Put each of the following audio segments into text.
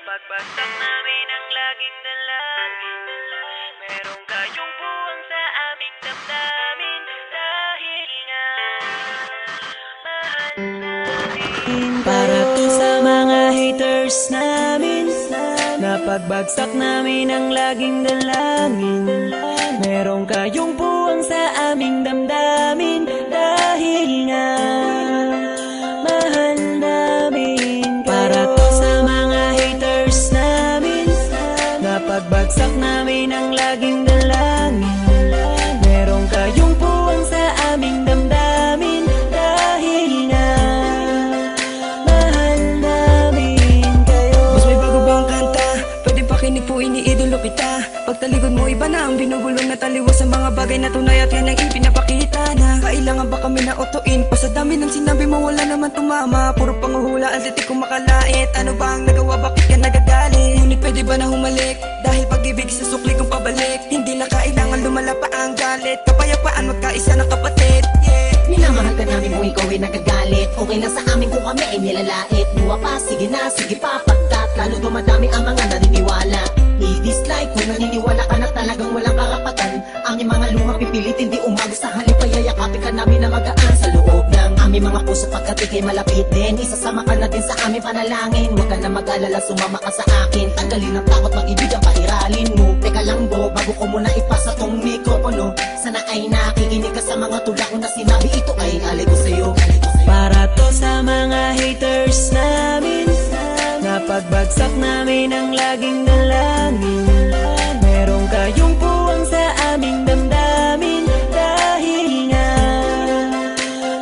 Napagbagsak namin ang laging dalangin. Meron kayong buwang sa aming damdamin. Dahil nga mahal namin. Para to sa mga haters namin. Napagbagsak namin ang laging dalangin. Meron kayong buwang sa aming damdamin. Dahil nga mahal namin. Para to sa mga haters namin. Napagbagsak namin ang laging dalangin. Meron kayong buwang sa aming damdamin. Dahil nga mahal namin kayo. Mas may bago bang kanta? Pwede pakinig po, iniidolo kita. Pagtalikod mo iba na ang binubulong na taliwas sa mga bagay na tunay at yan ang ipinapakita na kailangan ba kami na otuin pa sa dami ng sinabi mo wala naman tumama. Puro panguhula ang titik kong makalait. Ano ba ang nagawa, bakit ka nagagalit? Ngunit pwede ba na humalik? Dahil pag-ibig sa sukli kong pabalik. Hindi na kailangan lumala pa ang galit. Kapayapaan magkaisa ng kapatid, yeah. Minamahal ka namin kung ikaw ay nagagalit. Okay lang sa amin kung kami ay nilalait. Buwa pa, sige na, sige pa, pagkat lalo dumadami ang mga naniniwala. I-dislike kung naniniwala ka na talagang walang karapatan. Ang mga luha pipilitin di umago sa halip ay yayakapin ka namin na magaan sa loob ng aming mga puso pagkat ikay malapit din. Isasama ka na din sa aming panalangin. Huwag ka na mag-alala, sumama ka sa akin. Tanggalin ang takot, mag-ibig ang pairalin mo. Teka lang bo, bago ko muna ipasa tong mikropono. Sana ay nakikinig ka sa mga tulak na sinabi. Ito ay alay ko sa'yo. Para to sa mga haters namin. Napagbagsak namin ang laging dalangin. Meron kayong buwang sa aming damdamin. Dahil nga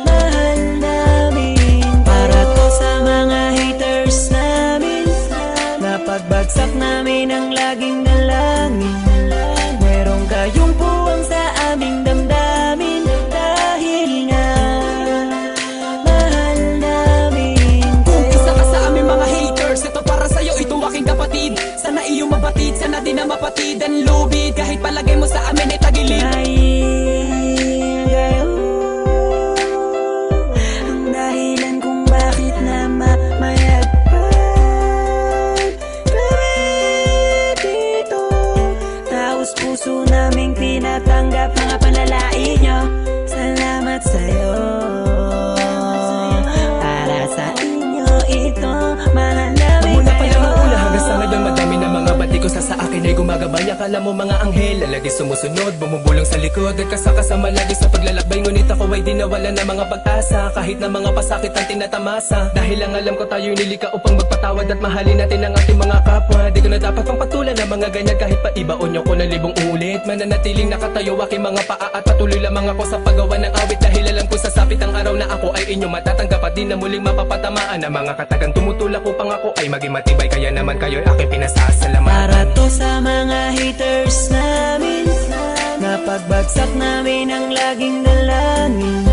mahal namin. Para to sa mga haters namin. Napagbagsak namin ang laging dalangin. Meron kayong buwang sa aming damdamin. Dahil nga mahal namin Kung isa ka sa aming mga haters, ito para sa'yo, ito aking kapatid. Sana iyong mabatid, sana din na mapatid ang lubid. Kahit palagay mo sa amin ay tagilid. Dahil kayo ang dahilan kung bakit na mamayagpag kami dito. Taos puso naming tinatanggap mga panalait nyo. Salamat sa'yo. Para sa inyo ito, mahal namin Mula pa lang kayo. ang una hanggang sa ngayon, madami na mga bati ko sa akin ay gumagabay. Akala mo mga anghel, lagi sumusunod, bumubulong sa likod at kasakasama lagi sa paglalakbay. Ngunit ako ay di nawala na mga pag-asa, kahit na mga pasakit ang tinatamasa. Dahil ang alam ko tayo'y nilika upang magpatawad at mahalin natin ang ating mga kapwa. Di ko na dapat pang patulan ng mga ganyan kahit pa ibaon nyo ko na libong ulit. Mananatiling nakatayo aking mga paa at patuloy lamang ako sa paggawa ng awit. Dahil alam ko sasapit ang araw na ako ay inyo matatanggap at di na muling mapapatamaan ang mga katagang tumutulak upang ako ay maging matibay. Kaya naman kayo'y aking pinasasalamatan. Para to sa mga haters namin. Napagbagsak namin ang laging dalangin.